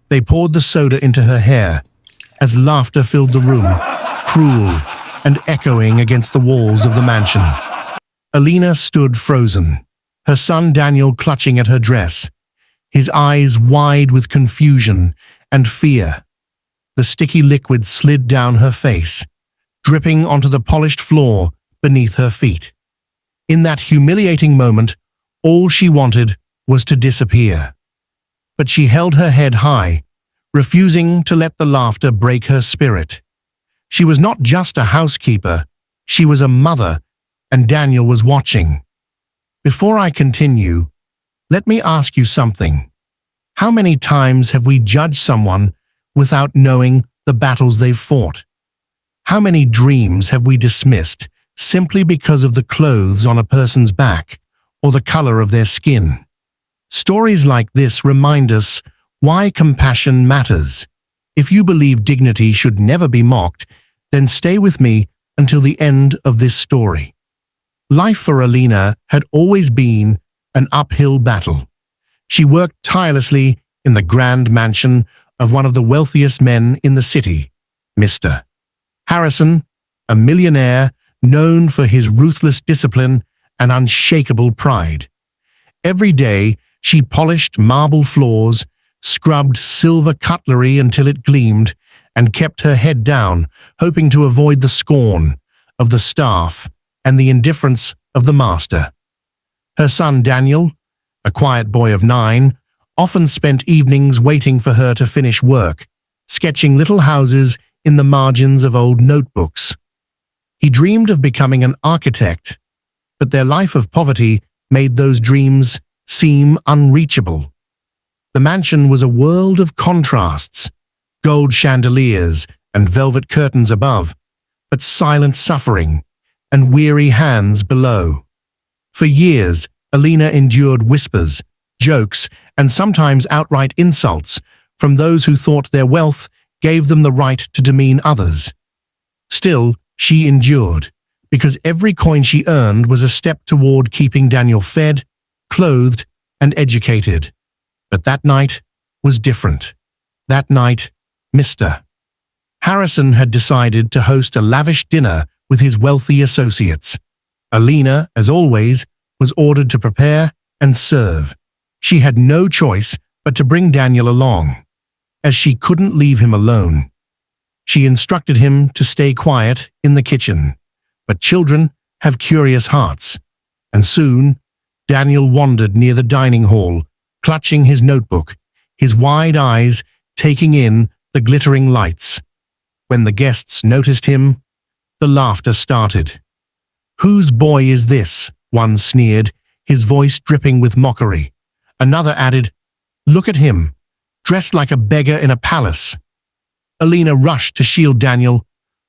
They poured the soda into her hair as laughter filled the room, cruel and echoing against the walls of the mansion. Alina stood frozen, her son Daniel clutching at her dress, his eyes wide with confusion and fear. The sticky liquid slid down her face, dripping onto the polished floor beneath her feet. In that humiliating moment, all she wanted was to disappear. But she held her head high, refusing to let the laughter break her spirit. She was not just a housekeeper, she was a mother, and Daniel was watching. Before I continue, let me ask you something. How many times have we judged someone without knowing the battles they've fought? How many dreams have we dismissed simply because of the clothes on a person's back or the color of their skin? Stories like this remind us why compassion matters. If you believe dignity should never be mocked, then stay with me until the end of this story. Life for Alina had always been an uphill battle. She worked tirelessly in the grand mansion of one of the wealthiest men in the city, Mr. Harrison, a millionaire known for his ruthless discipline and unshakable pride. Every day, she polished marble floors, scrubbed silver cutlery until it gleamed, and kept her head down, hoping to avoid the scorn of the staff and the indifference of the master. Her son Daniel, a quiet boy of 9, often spent evenings waiting for her to finish work, sketching little houses in the margins of old notebooks. He dreamed of becoming an architect, but their life of poverty made those dreams seem unreachable. The mansion was a world of contrasts, gold chandeliers and velvet curtains above, but silent suffering and weary hands below. For years, Alina endured whispers, jokes, and sometimes outright insults from those who thought their wealth gave them the right to demean others. Still, she endured, because every coin she earned was a step toward keeping Daniel fed, clothed, and educated. But that night was different. That night, Mr. Harrison had decided to host a lavish dinner with his wealthy associates. Alina, as always, was ordered to prepare and serve. She had no choice but to bring Daniel along, as she couldn't leave him alone. She instructed him to stay quiet in the kitchen, but children have curious hearts, and soon Daniel wandered near the dining hall, clutching his notebook, his wide eyes taking in the glittering lights. When the guests noticed him, the laughter started. "Whose boy is this?" one sneered, his voice dripping with mockery. Another added, "Look at him, dressed like a beggar in a palace." Alina rushed to shield Daniel,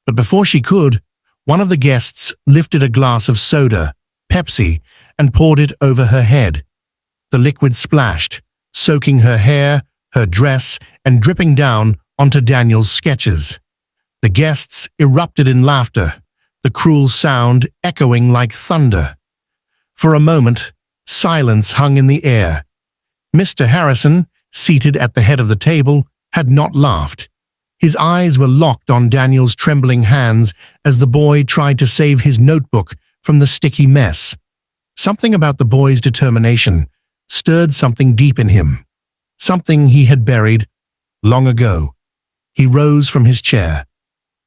but before she could, one of the guests lifted a glass of soda, Pepsi, and poured it over her head. The liquid splashed, soaking her hair, her dress, and dripping down onto Daniel's sketches. The guests erupted in laughter, the cruel sound echoing like thunder. For a moment, silence hung in the air. Mr. Harrison, seated at the head of the table, had not laughed. His eyes were locked on Daniel's trembling hands as the boy tried to save his notebook from the sticky mess. Something about the boy's determination stirred something deep in him, something he had buried long ago. He rose from his chair,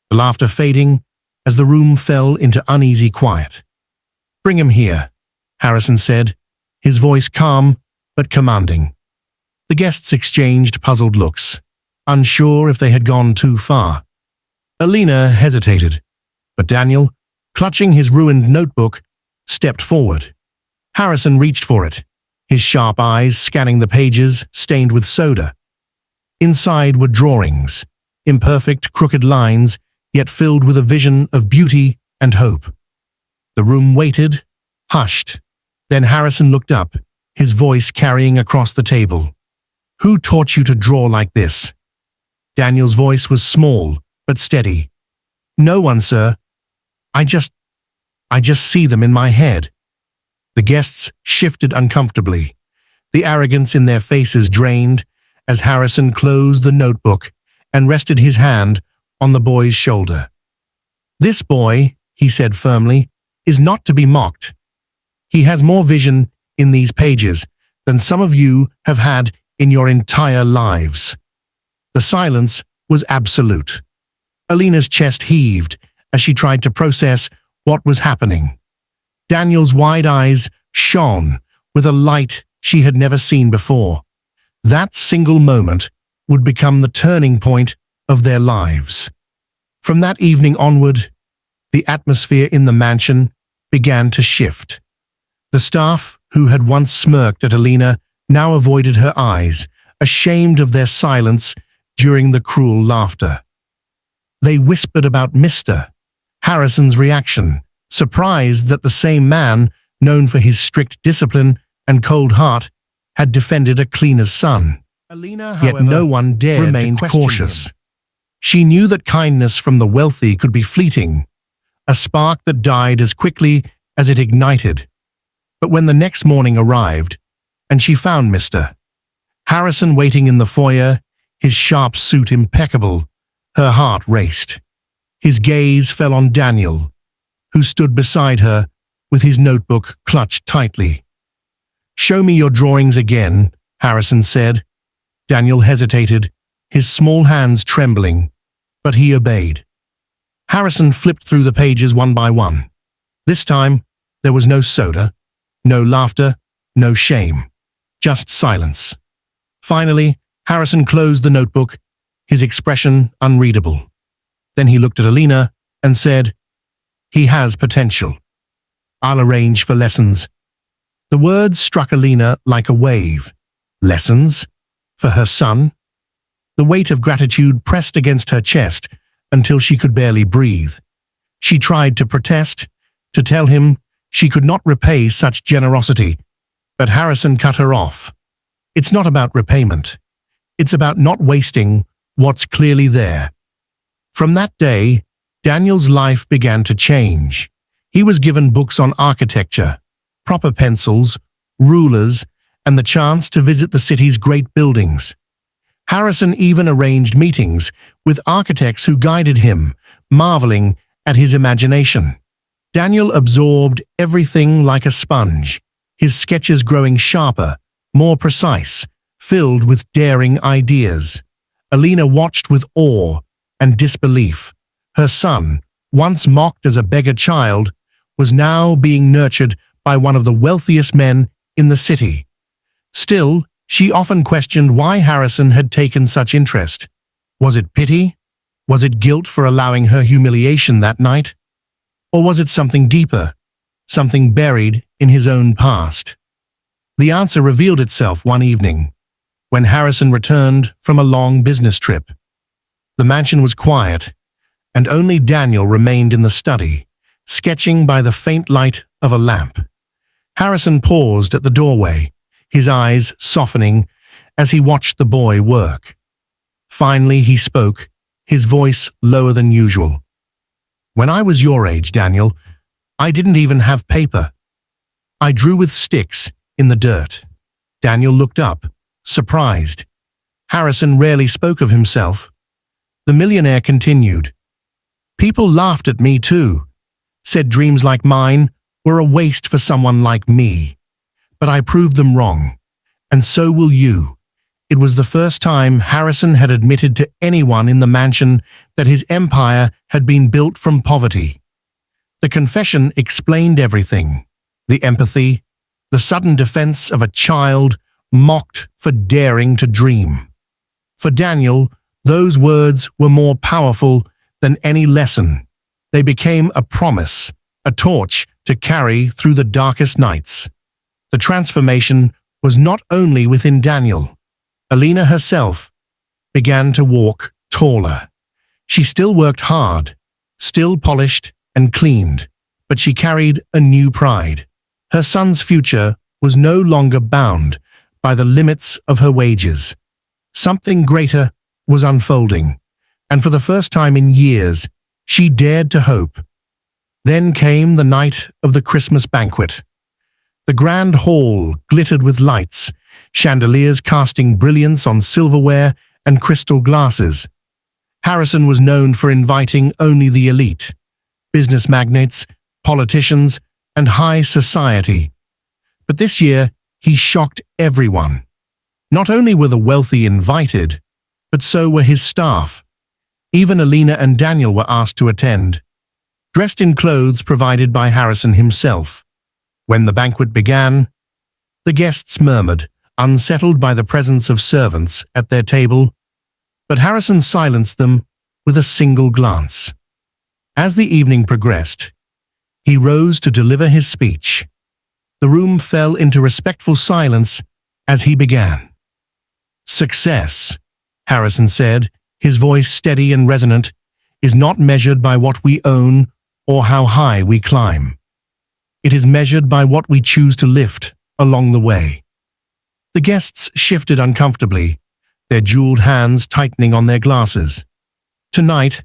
the laughter fading as the room fell into uneasy quiet. "Bring him here," Harrison said, his voice calm but commanding. The guests exchanged puzzled looks, unsure if they had gone too far. Alina hesitated, but Daniel, clutching his ruined notebook, stepped forward. Harrison reached for it, his sharp eyes scanning the pages stained with soda. Inside were drawings, imperfect, crooked lines, yet filled with a vision of beauty and hope. The room waited, hushed. Then Harrison looked up, his voice carrying across the table. "Who taught you to draw like this?" Daniel's voice was small but steady. "No one, sir. I just see them in my head." The guests shifted uncomfortably, the arrogance in their faces drained, as Harrison closed the notebook and rested his hand on the boy's shoulder. "This boy," he said firmly, "is not to be mocked. He has more vision in these pages than some of you have had in your entire lives." The silence was absolute. Alina's chest heaved as she tried to process what was happening. Daniel's wide eyes shone with a light she had never seen before. That single moment would become the turning point of their lives. From that evening onward, the atmosphere in the mansion began to shift. The staff, who had once smirked at Alina, now avoided her eyes, ashamed of their silence during the cruel laughter. They whispered about Mr. Harrison's reaction, surprised that the same man, known for his strict discipline and cold heart, had defended a cleaner's son. Alina, however, yet no one dared remain cautious. She knew that kindness from the wealthy could be fleeting, a spark that died as quickly as it ignited. But when the next morning arrived, and she found Mr. Harrison waiting in the foyer, his sharp suit impeccable, her heart raced. His gaze fell on Daniel, who stood beside her with his notebook clutched tightly. "Show me your drawings again," Harrison said. Daniel hesitated, his small hands trembling, but he obeyed. Harrison flipped through the pages one by one. This time, there was no soda, no laughter, no shame, just silence. Finally, Harrison closed the notebook, his expression unreadable. Then he looked at Alina and said, "He has potential. I'll arrange for lessons." The words struck Alina like a wave. Lessons? For her son? The weight of gratitude pressed against her chest until she could barely breathe. She tried to protest, to tell him she could not repay such generosity, but Harrison cut her off. "It's not about repayment. It's about not wasting what's clearly there." From that day, Daniel's life began to change. He was given books on architecture, proper pencils, rulers, and the chance to visit the city's great buildings. Harrison even arranged meetings with architects who guided him, marveling at his imagination. Daniel absorbed everything like a sponge, his sketches growing sharper, more precise, filled with daring ideas. Alina watched with awe and disbelief. Her son, once mocked as a beggar child, was now being nurtured by one of the wealthiest men in the city. Still, she often questioned why Harrison had taken such interest. Was it pity? Was it guilt for allowing her humiliation that night? Or was it something deeper, something buried in his own past? The answer revealed itself one evening, when Harrison returned from a long business trip. The mansion was quiet, and only Daniel remained in the study, sketching by the faint light of a lamp. Harrison paused at the doorway, his eyes softening as he watched the boy work. Finally, he spoke, his voice lower than usual. "When I was your age, Daniel, I didn't even have paper. I drew with sticks in the dirt." Daniel looked up, surprised. Harrison rarely spoke of himself. The millionaire continued. "People laughed at me too, said dreams like mine were a waste for someone like me. But I proved them wrong, and so will you." It was the first time Harrison had admitted to anyone in the mansion that his empire had been built from poverty. The confession explained everything: the empathy, the sudden defense of a child mocked for daring to dream. For Daniel, those words were more powerful than any lesson. They became a promise, a torch to carry through the darkest nights. The transformation was not only within Daniel. Alina herself began to walk taller. She still worked hard, still polished and cleaned, but she carried a new pride. Her son's future was no longer bound by the limits of her wages. Something greater was unfolding, and for the first time in years, she dared to hope. Then came the night of the Christmas banquet. The grand hall glittered with lights, chandeliers casting brilliance on silverware and crystal glasses. Harrison was known for inviting only the elite, business magnates, politicians, and high society. But this year, he shocked everyone. Not only were the wealthy invited, but so were his staff. Even Alina and Daniel were asked to attend, dressed in clothes provided by Harrison himself. When the banquet began, the guests murmured, unsettled by the presence of servants at their table, but Harrison silenced them with a single glance. As the evening progressed, he rose to deliver his speech. The room fell into respectful silence as he began. "Success," Harrison said, his voice steady and resonant, "is not measured by what we own or how high we climb. It is measured by what we choose to lift along the way." The guests shifted uncomfortably, their jeweled hands tightening on their glasses. "Tonight,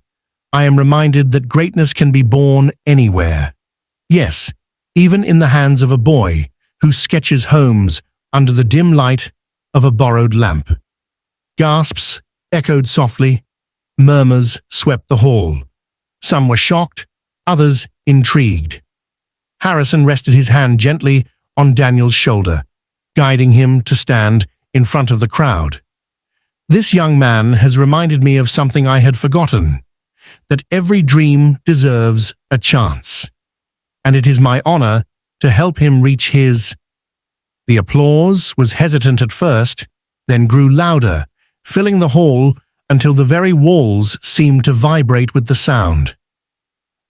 I am reminded that greatness can be born anywhere. Yes, even in the hands of a boy who sketches homes under the dim light of a borrowed lamp." Gasps echoed softly, murmurs swept the hall. Some were shocked, others intrigued. Harrison rested his hand gently on Daniel's shoulder, guiding him to stand in front of the crowd. "This young man has reminded me of something I had forgotten, that every dream deserves a chance, and it is my honor to help him reach his." The applause was hesitant at first, then grew louder, filling the hall until the very walls seemed to vibrate with the sound.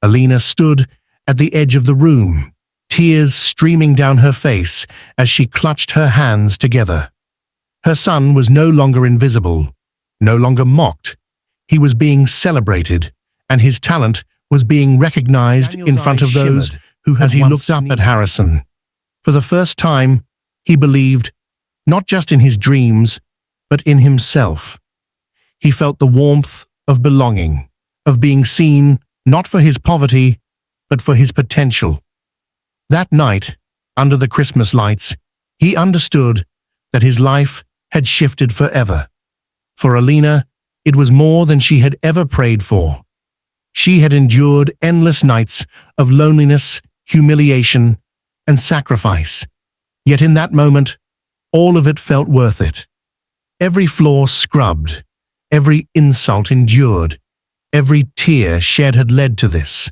Alina stood at the edge of the room, tears streaming down her face as she clutched her hands together. Her son was no longer invisible, no longer mocked. He was being celebrated, and his talent was being recognized in front of those who had he looked up at Harrison. For the first time, he believed, not just in his dreams, but in himself. He felt the warmth of belonging, of being seen not for his poverty, but for his potential. That night, under the Christmas lights, he understood that his life had shifted forever. For Alina, it was more than she had ever prayed for. She had endured endless nights of loneliness, humiliation, and sacrifice. Yet in that moment, all of it felt worth it. Every flaw scrubbed, every insult endured, every tear shed had led to this,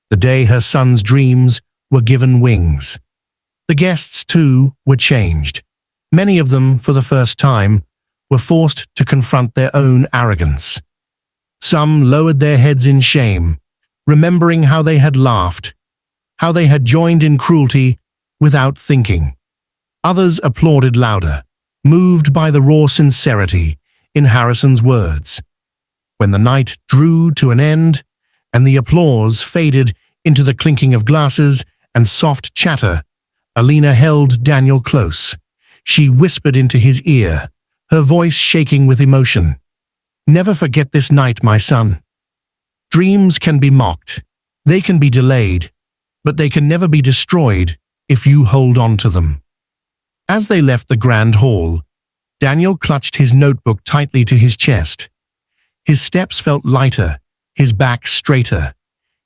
the day her son's dreams were given wings. The guests, too, were changed. Many of them, for the first time, were forced to confront their own arrogance. Some lowered their heads in shame, remembering how they had laughed, how they had joined in cruelty without thinking. Others applauded louder, moved by the raw sincerity in Harrison's words. When the night drew to an end and the applause faded into the clinking of glasses and soft chatter, Alina held Daniel close. She whispered into his ear, her voice shaking with emotion. "Never forget this night, my son. Dreams can be mocked, they can be delayed, but they can never be destroyed if you hold on to them." As they left the grand hall, Daniel clutched his notebook tightly to his chest. His steps felt lighter, his back straighter.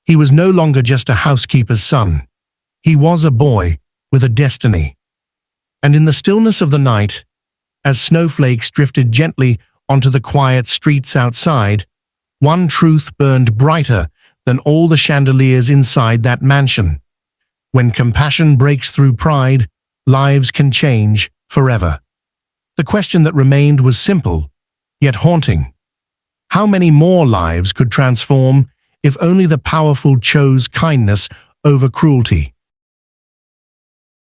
He was no longer just a housekeeper's son. He was a boy with a destiny. And in the stillness of the night, as snowflakes drifted gently onto the quiet streets outside, one truth burned brighter than all the chandeliers inside that mansion. When compassion breaks through pride, lives can change forever. The question that remained was simple, yet haunting. How many more lives could transform if only the powerful chose kindness over cruelty?